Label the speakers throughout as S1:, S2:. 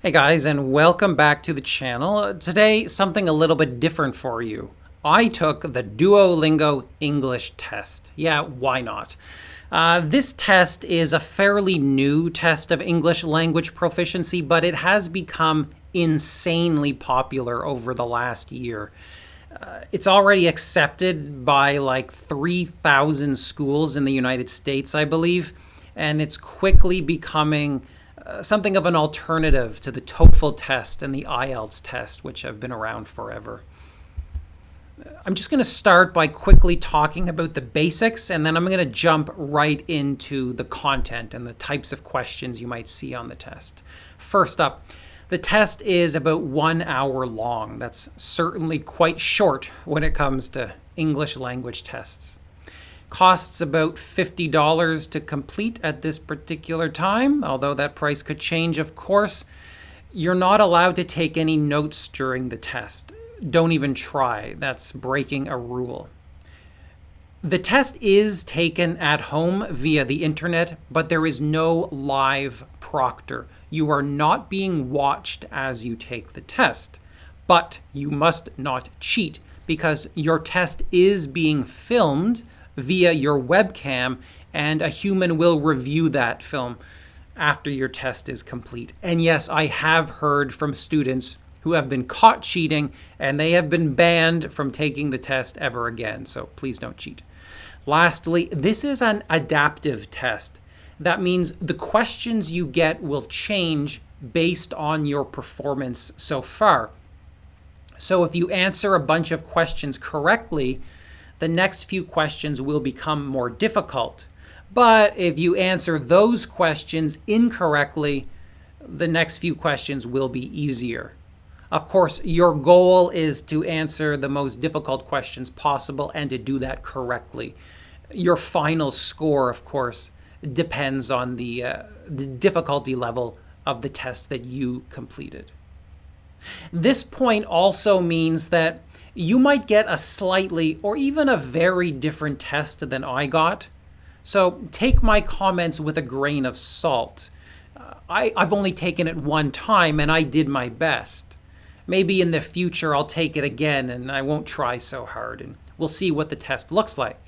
S1: Hey guys, and welcome back to the channel. Today, something a little bit different for you. I took the Duolingo English Test. Yeah, why not? This test is a fairly new test of English language proficiency, but it has become insanely popular over the last year. It's already accepted by like 3,000 schools in the United States, I believe, and it's quickly becoming something of an alternative to the TOEFL test and the IELTS test, which have been around forever. I'm just going to start by quickly talking about the basics, and then I'm going to jump right into the content and the types of questions you might see on the test. First up, the test is about 1 hour long. That's certainly quite short when it comes to English language tests. Costs about $50 to complete at this particular time, although that price could change, of course. You're not allowed to take any notes during the test. Don't even try. That's breaking a rule. The test is taken at home via the internet, but there is no live proctor. You are not being watched as you take the test, but you must not cheat because your test is being filmed via your webcam, and a human will review that film after your test is complete. And yes, I have heard from students who have been caught cheating, and they have been banned from taking the test ever again, so please don't cheat. Lastly, this is an adaptive test. That means the questions you get will change based on your performance so far. So if you answer a bunch of questions correctly, the next few questions will become more difficult. But if you answer those questions incorrectly, the next few questions will be easier. Of course, your goal is to answer the most difficult questions possible and to do that correctly. Your final score, of course, depends on the difficulty level of the test that you completed. This point also means that you might get a slightly or even a very different test than I got. So take my comments with a grain of salt. I've only taken it one time and I did my best. Maybe in the future I'll take it again and I won't try so hard, and we'll see what the test looks like.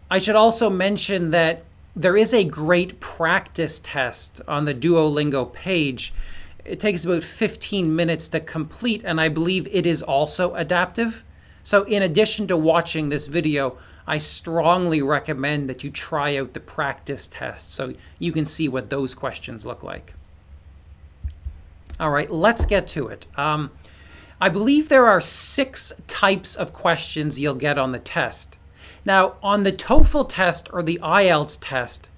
S1: I should also mention that there is a great practice test on the Duolingo page. It takes about 15 minutes to complete, and I believe it is also adaptive. So in addition to watching this video, I strongly recommend that you try out the practice test so you can see what those questions look like. All right, let's get to it. I believe there are 6 types of questions you'll get on the test. Now, on the TOEFL test or the IELTS test,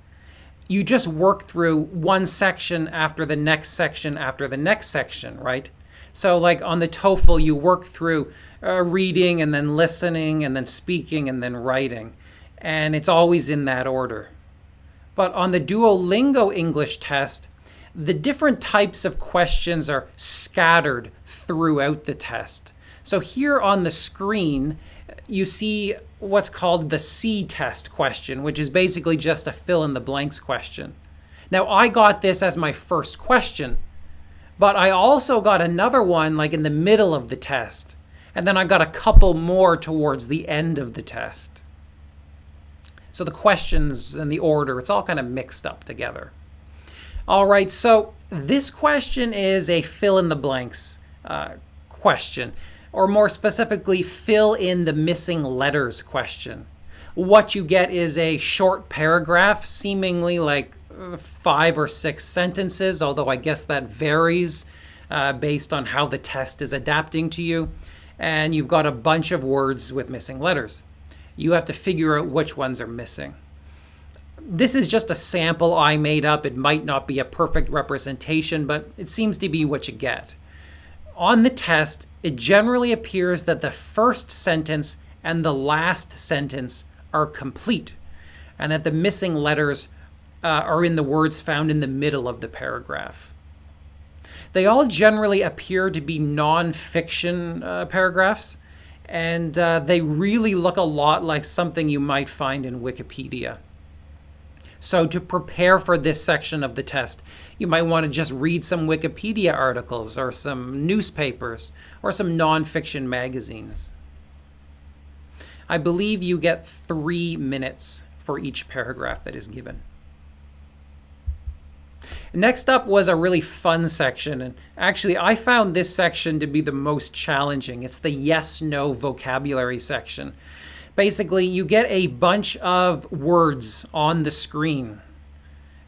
S1: you just work through one section after the next section after the next section, right? So like on the TOEFL, you work through reading and then listening and then speaking and then writing. And it's always in that order. But on the Duolingo English test, the different types of questions are scattered throughout the test. So here on the screen, you see what's called the C test question, which is basically just a fill in the blanks question. Now, I got this as my first question, but I also got another one like in the middle of the test, and then I got a couple more towards the end of the test. So the questions and the order, it's all kind of mixed up together. All right, so this question is a fill in the blanks question. Or more specifically, fill in the missing letters question. What you get is a short paragraph, seemingly like 5 or 6 sentences, although I guess that varies based on how the test is adapting to you. And you've got a bunch of words with missing letters. You have to figure out which ones are missing. This is just a sample I made up. It might not be a perfect representation, but it seems to be what you get. On the test, it generally appears that the first sentence and the last sentence are complete, and that the missing letters are in the words found in the middle of the paragraph. They all generally appear to be non-fiction paragraphs, and they really look a lot like something you might find in Wikipedia. So to prepare for this section of the test, you might want to just read some Wikipedia articles or some newspapers or some nonfiction magazines. I believe you get 3 minutes for each paragraph that is given. Next up was a really fun section, and actually I found this section to be the most challenging. It's the yes-no vocabulary section. Basically, you get a bunch of words on the screen,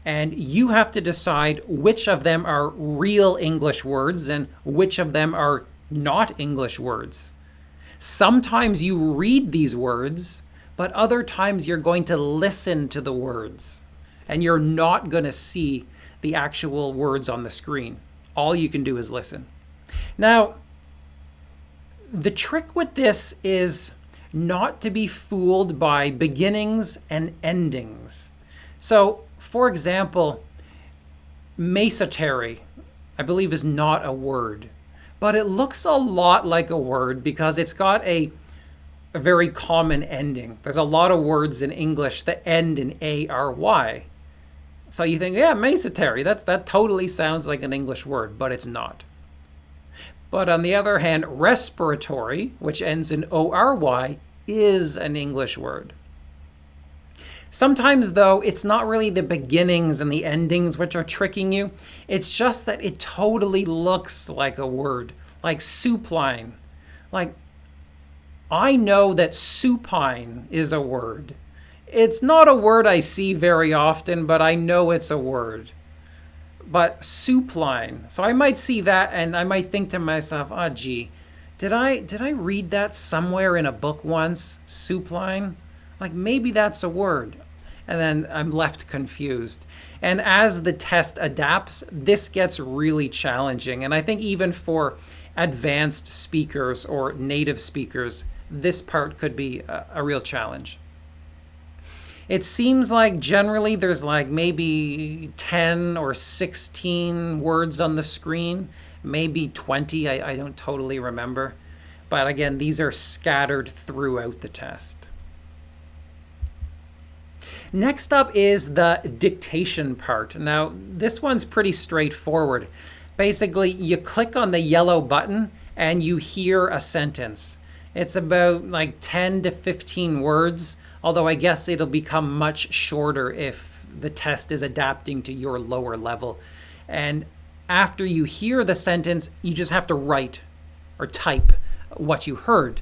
S1: and you have to decide which of them are real English words and which of them are not English words. Sometimes you read these words, but other times you're going to listen to the words, and you're not going to see the actual words on the screen. All you can do is listen. Now, the trick with this is not to be fooled by beginnings and endings. So, for example, masonry, I believe, is not a word, but it looks a lot like a word because it's got a very common ending. There's a lot of words in English that end in A-R-Y. So you think, yeah, masonry, that totally sounds like an English word, but it's not. But on the other hand, respiratory, which ends in O-R-Y, is an English word. Sometimes, though, it's not really the beginnings and the endings which are tricking you. It's just that it totally looks like a word, like supine. Like, I know that supine is a word. It's not a word I see very often, but I know it's a word. But supine. So I might see that and I might think to myself, oh, gee, did I read that somewhere in a book once? Supine? Like maybe that's a word. And then I'm left confused. And as the test adapts, this gets really challenging. And I think even for advanced speakers or native speakers, this part could be a real challenge. It seems like generally there's like maybe 10 or 16 words on the screen, maybe 20, I don't totally remember. But again, these are scattered throughout the test. Next up is the dictation part. Now, this one's pretty straightforward. Basically, you click on the yellow button and you hear a sentence. It's about like 10 to 15 words. Although I guess it'll become much shorter if the test is adapting to your lower level. And after you hear the sentence, you just have to write or type what you heard.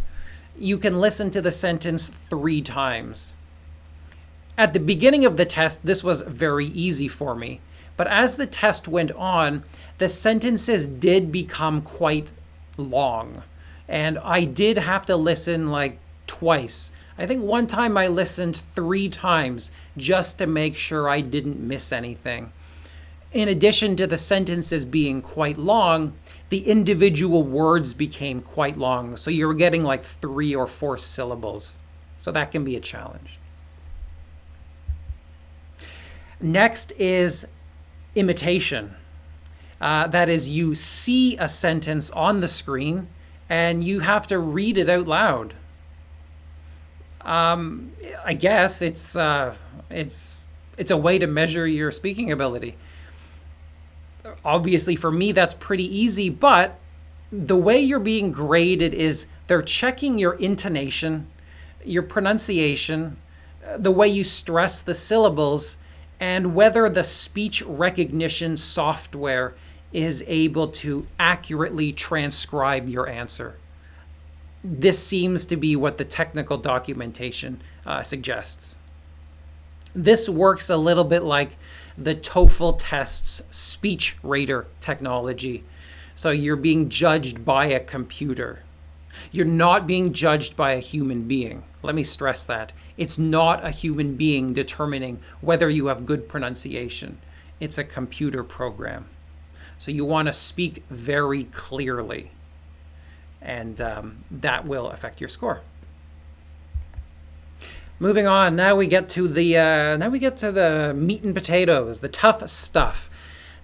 S1: You can listen to the sentence 3 times. At the beginning of the test, this was very easy for me. But as the test went on, the sentences did become quite long. And I did have to listen like twice. I think one time I listened 3 times just to make sure I didn't miss anything. In addition to the sentences being quite long, the individual words became quite long. So you're getting like 3 or 4 syllables. So that can be a challenge. Next is imitation. That is, you see a sentence on the screen and you have to read it out loud. I guess it's a way to measure your speaking ability. Obviously, for me, that's pretty easy, but the way you're being graded is they're checking your intonation, your pronunciation, the way you stress the syllables, and whether the speech recognition software is able to accurately transcribe your answer. This seems to be what the technical documentation suggests. This works a little bit like the TOEFL test's speech rater technology. So you're being judged by a computer. You're not being judged by a human being. Let me stress that. It's not a human being determining whether you have good pronunciation. It's a computer program. So you want to speak very clearly. And that will affect your score. Moving on, now we get to the meat and potatoes, the tough stuff,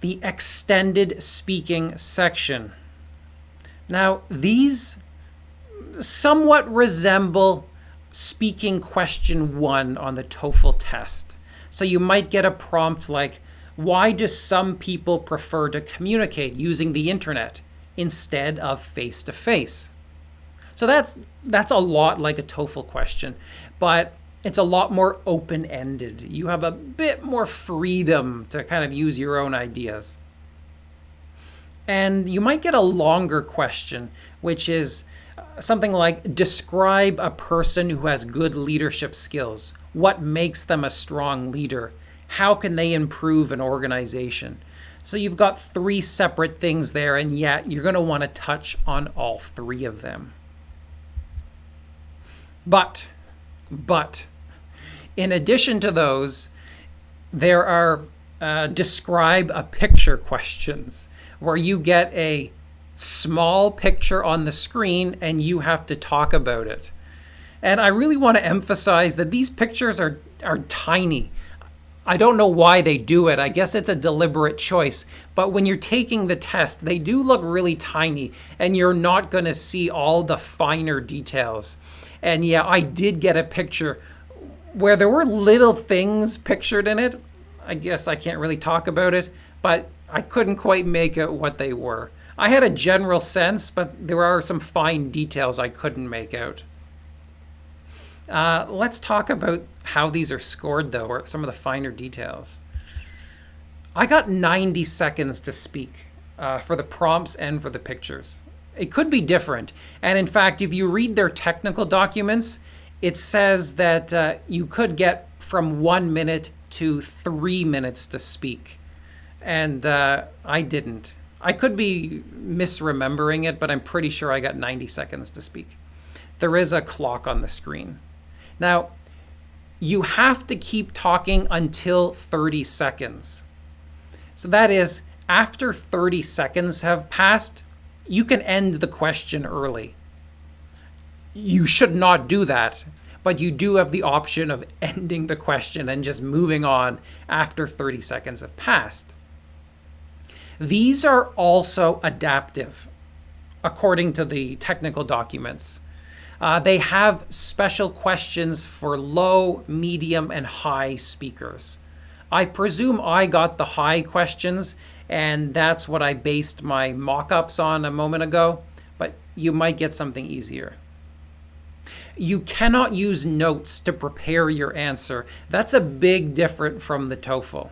S1: the extended speaking section. Now, these somewhat resemble speaking question 1 on the TOEFL test. So you might get a prompt like, why do some people prefer to communicate using the internet instead of face-to-face? So that's a lot like a TOEFL question, but it's a lot more open-ended. You have a bit more freedom to kind of use your own ideas. And you might get a longer question, which is something like, describe a person who has good leadership skills. What makes them a strong leader? How can they improve an organization? So you've got 3 separate things there, and yet you're going to want to touch on all 3 of them. But, in addition to those, there are describe a picture questions, where you get a small picture on the screen and you have to talk about it. And I really want to emphasize that these pictures are tiny. I don't know why they do it. I guess it's a deliberate choice. But when you're taking the test, they do look really tiny, and you're not going to see all the finer details. And yeah, I did get a picture where there were little things pictured in it. I guess I can't really talk about it, but I couldn't quite make out what they were. I had a general sense, but there are some fine details I couldn't make out. Let's talk about how these are scored, though, or some of the finer details. I got 90 seconds to speak for the prompts and for the pictures. It could be different. And in fact, if you read their technical documents, it says that you could get from 1 minute to 3 minutes to speak. And I didn't. I could be misremembering it, but I'm pretty sure I got 90 seconds to speak. There is a clock on the screen. Now, you have to keep talking until 30 seconds. So that is, after 30 seconds have passed, you can end the question early. You should not do that, but you do have the option of ending the question and just moving on after 30 seconds have passed. These are also adaptive, according to the technical documents. They have special questions for low, medium, and high speakers. I presume I got the high questions, and that's what I based my mock-ups on a moment ago, but you might get something easier. You cannot use notes to prepare your answer. That's a big difference from the TOEFL.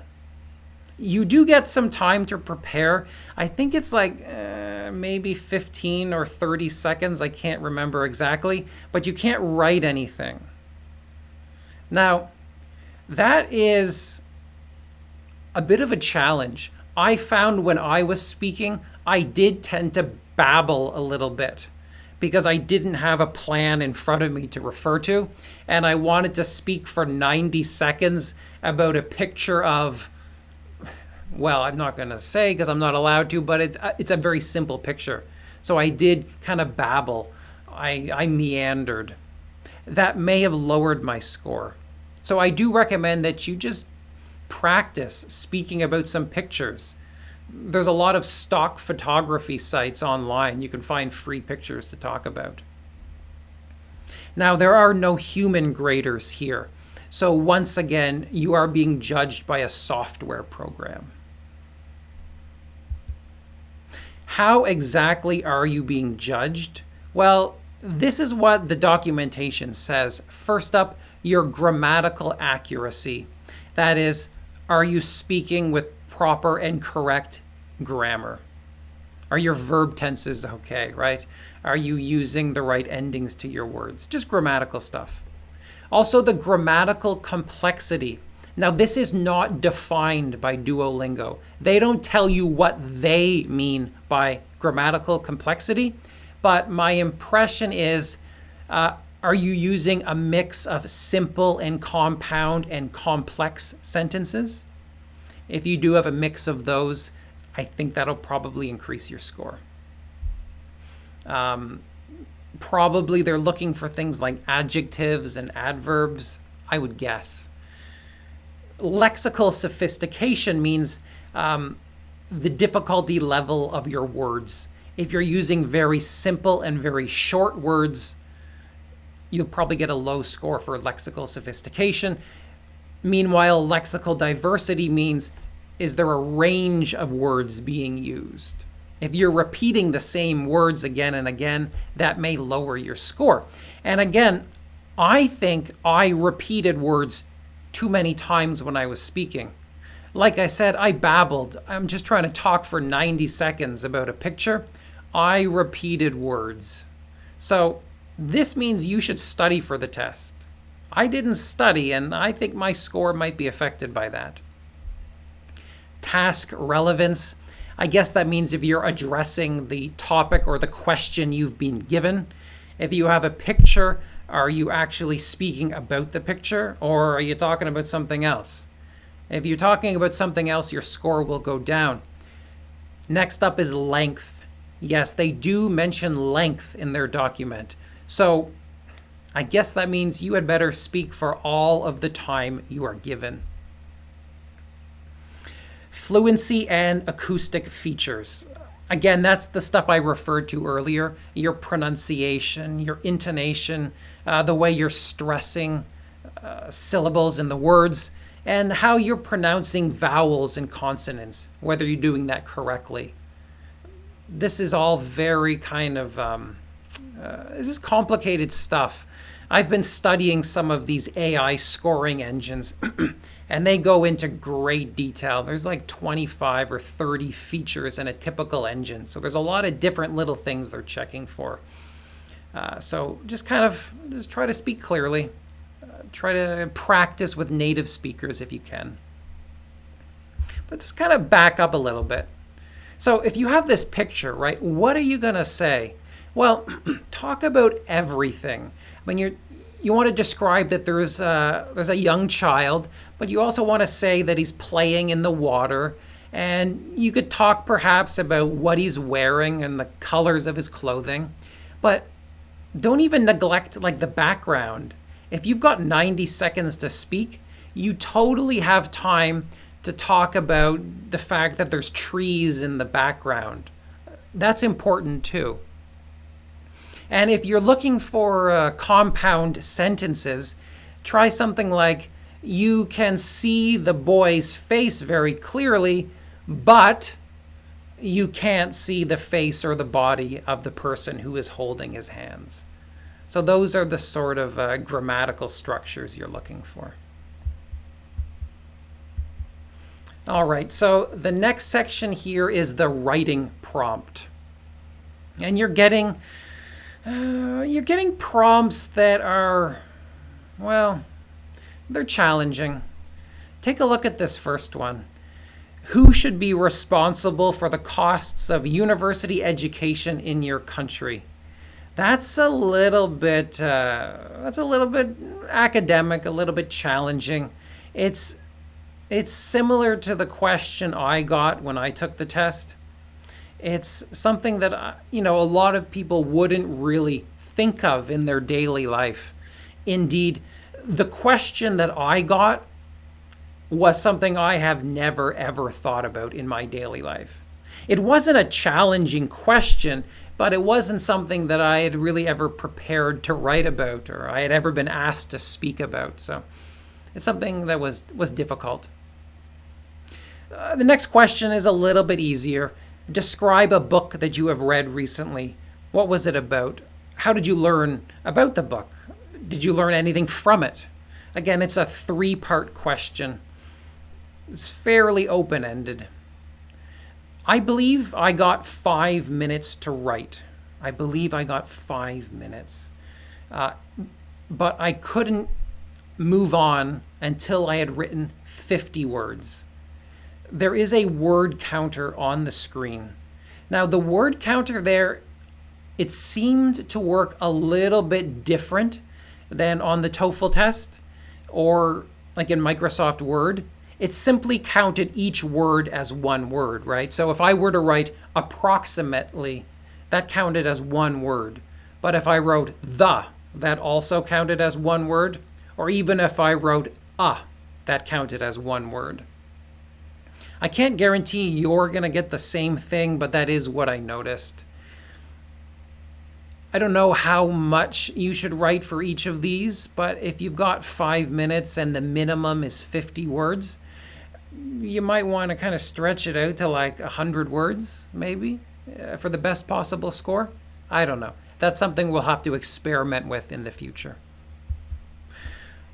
S1: You do get some time to prepare. I think it's like maybe 15 or 30 seconds. I can't remember exactly, but you can't write anything. Now, that is a bit of a challenge. I found when I was speaking, I did tend to babble a little bit because I didn't have a plan in front of me to refer to, and I wanted to speak for 90 seconds about a picture of, well, I'm not going to say because I'm not allowed to, but it's a very simple picture. So I did kind of babble. I meandered. That may have lowered my score. So I do recommend that you just practice speaking about some pictures. There's a lot of stock photography sites online. You can find free pictures to talk about. Now, there are no human graders here. So once again, you are being judged by a software program. How exactly are you being judged? Well, this is what the documentation says. First up, your grammatical accuracy. That is, are you speaking with proper and correct grammar? Are your verb tenses okay, right? Are you using the right endings to your words? Just grammatical stuff. Also, the grammatical complexity. Now, this is not defined by Duolingo. They don't tell you what they mean by grammatical complexity, but my impression is, are you using a mix of simple and compound and complex sentences? If you do have a mix of those, I think that'll probably increase your score. Probably they're looking for things like adjectives and adverbs, I would guess. Lexical sophistication means the difficulty level of your words. If you're using very simple and very short words, you'll probably get a low score for lexical sophistication. Meanwhile, lexical diversity means, is there a range of words being used? If you're repeating the same words again and again, that may lower your score. And again, I think I repeated words too many times when I was speaking. Like I said, I babbled. I'm just trying to talk for 90 seconds about a picture. I repeated words. So this means you should study for the test. I didn't study, and I think my score might be affected by that. Task relevance. I guess that means if you're addressing the topic or the question you've been given. If you have a picture, are you actually speaking about the picture, or are you talking about something else? If you're talking about something else, your score will go down. Next up is length. Yes, they do mention length in their document. So I guess that means you had better speak for all of the time you are given. Fluency and acoustic features. Again, that's the stuff I referred to earlier. Your pronunciation, your intonation, the way you're stressing syllables in the words, and how you're pronouncing vowels and consonants, whether you're doing that correctly. This is all very kind of, this is complicated stuff. I've been studying some of these AI scoring engines, and they go into great detail. There's like 25 or 30 features in a typical engine. So there's a lot of different little things they're checking for. So just try to speak clearly. Try to practice with native speakers if you can. But just kind of back up a little bit. So if you have this picture, right, what are you going to say? Well, talk about everything. I mean, you want to describe that there's a young child, but you also want to say that he's playing in the water. And you could talk perhaps about what he's wearing and the colors of his clothing. But don't even neglect like the background. If you've got 90 seconds to speak, you totally have time to talk about the fact that there's trees in the background. That's important too. And if you're looking for compound sentences, try something like, you can see the boy's face very clearly, but you can't see the face or the body of the person who is holding his hands. So those are the sort of grammatical structures you're looking for. All right, so the next section here is the writing prompt. And you're getting prompts that are, well, they're challenging. Take a look at this first one. Who should be responsible for the costs of university education in your country? That's a little bit academic, a little bit challenging. It's similar to the question I got when I took the test. It's something that a lot of people wouldn't really think of in their daily life. Indeed, the question that I got was something I have never ever thought about in my daily life. It wasn't a challenging question, but it wasn't something that I had really ever prepared to write about or I had ever been asked to speak about. So it's something that was difficult. The next question is a little bit easier. Describe a book that you have read recently. What was it about? How did you learn about the book? Did you learn anything from it? Again, it's a 3-part question. It's fairly open-ended. I believe I got 5 minutes to write. I believe I got 5 minutes. But I couldn't move on until I had written 50 words. There is a word counter on the screen. Now, the word counter there, it seemed to work a little bit different than on the TOEFL test or like in Microsoft Word. It simply counted each word as one word, right? So if I were to write approximately, that counted as one word. But if I wrote the, that also counted as one word. Or even if I wrote that counted as one word. I can't guarantee you're going to get the same thing, but that is what I noticed. I don't know how much you should write for each of these, but if you've got 5 minutes and the minimum is 50 words, you might want to kind of stretch it out to like 100 words, maybe, for the best possible score. I don't know. That's something we'll have to experiment with in the future.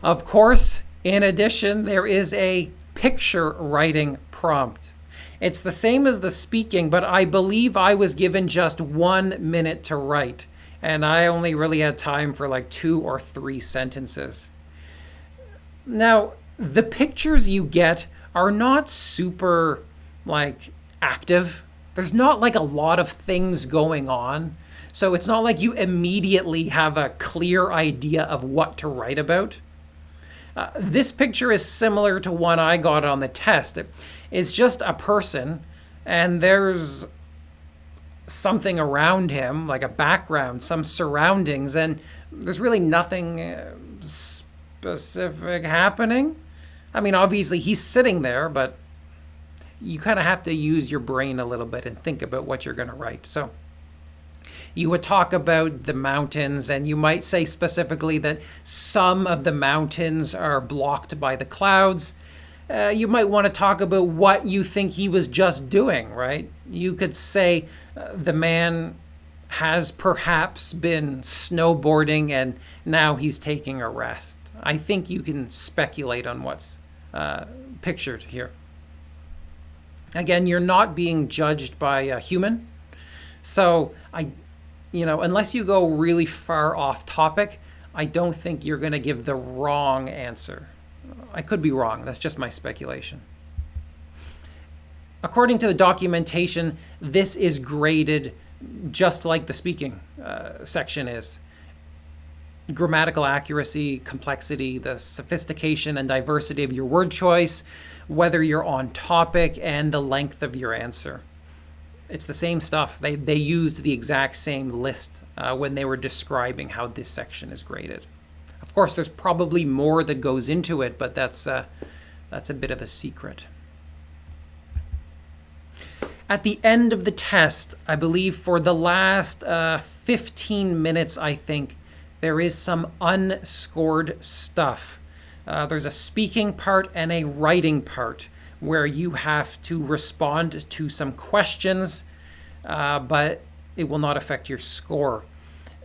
S1: Of course, in addition, there is a picture writing prompt. It's the same as the speaking, but I believe I was given just 1 minute to write, and I only really had time for like 2 or 3 sentences. Now, the pictures you get are not super like active. There's not like a lot of things going on. So it's not like you immediately have a clear idea of what to write about. This picture is similar to one I got on the test. It's just a person, and there's something around him, like a background, some surroundings, and there's really nothing specific happening. I mean, obviously he's sitting there, but you kind of have to use your brain a little bit and think about what you're going to write. So you would talk about the mountains, and you might say specifically that some of the mountains are blocked by the clouds. You might want to talk about what you think he was just doing, right? You could say the man has perhaps been snowboarding and now he's taking a rest. I think you can speculate on what's pictured here. Again, you're not being judged by a human. So unless you go really far off topic, I don't think you're going to give the wrong answer. I could be wrong. That's just my speculation. According to the documentation, this is graded just like the speaking section is. Grammatical accuracy, complexity, the sophistication and diversity of your word choice, whether you're on topic, and the length of your answer. It's the same stuff. They used the exact same list when they were describing how this section is graded. Of course, there's probably more that goes into it, but that's a bit of a secret. At the end of the test, I believe for the last 15 minutes, I think, there is some unscored stuff. There's a speaking part and a writing part where you have to respond to some questions, but it will not affect your score.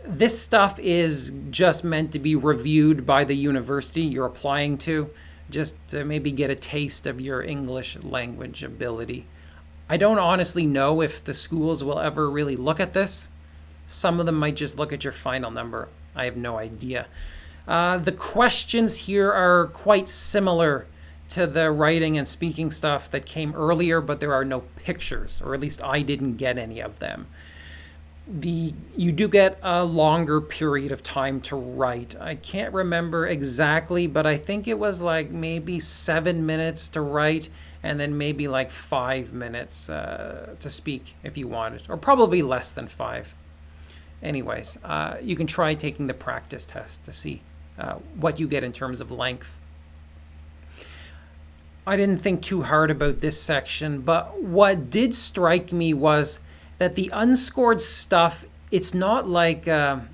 S1: This stuff is just meant to be reviewed by the university you're applying to, just to maybe get a taste of your English language ability. I don't honestly know if the schools will ever really look at this. Some of them might just look at your final number. I have no idea. The questions here are quite similar to the writing and speaking stuff that came earlier, but there are no pictures, or at least I didn't get any of them. You do get a longer period of time to write. I can't remember exactly, but I think it was like maybe 7 minutes to write, and then maybe like 5 minutes to speak if you wanted, or probably less than 5. Anyways, you can try taking the practice test to see what you get in terms of length. I didn't think too hard about this section, but what did strike me was that the unscored stuff, it's not like a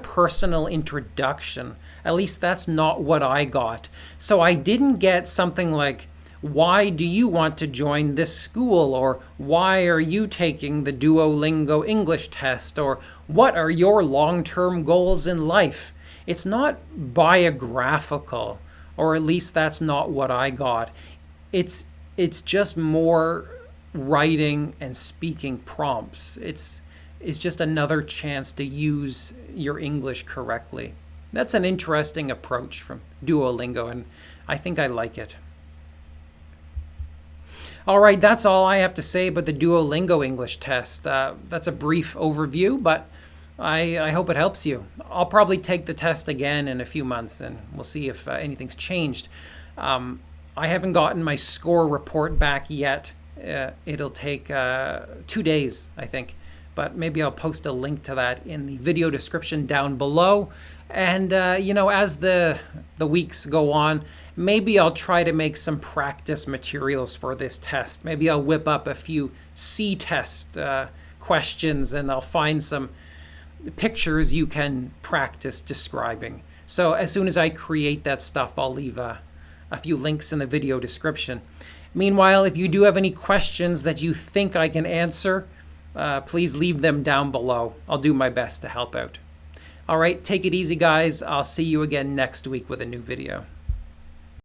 S1: personal introduction. At least that's not what I got. So I didn't get something like, why do you want to join this school? Or why are you taking the Duolingo English Test? Or what are your long-term goals in life? It's not biographical, or at least that's not what I got. It's just more writing and speaking prompts. It's just another chance to use your English correctly. That's an interesting approach from Duolingo, and I think I like it. All right, that's all I have to say about the Duolingo English Test. That's a brief overview, but I hope it helps you. I'll probably take the test again in a few months, and we'll see if anything's changed. I haven't gotten my score report back yet. It'll take 2 days, I think. But maybe I'll post a link to that in the video description down below. And, as the weeks go on, maybe I'll try to make some practice materials for this test. Maybe I'll whip up a few C-test questions, and I'll find some pictures you can practice describing. So as soon as I create that stuff, I'll leave a few links in the video description. Meanwhile, if you do have any questions that you think I can answer, please leave them down below. I'll do my best to help out. All right, take it easy, guys. I'll see you again next week with a new video.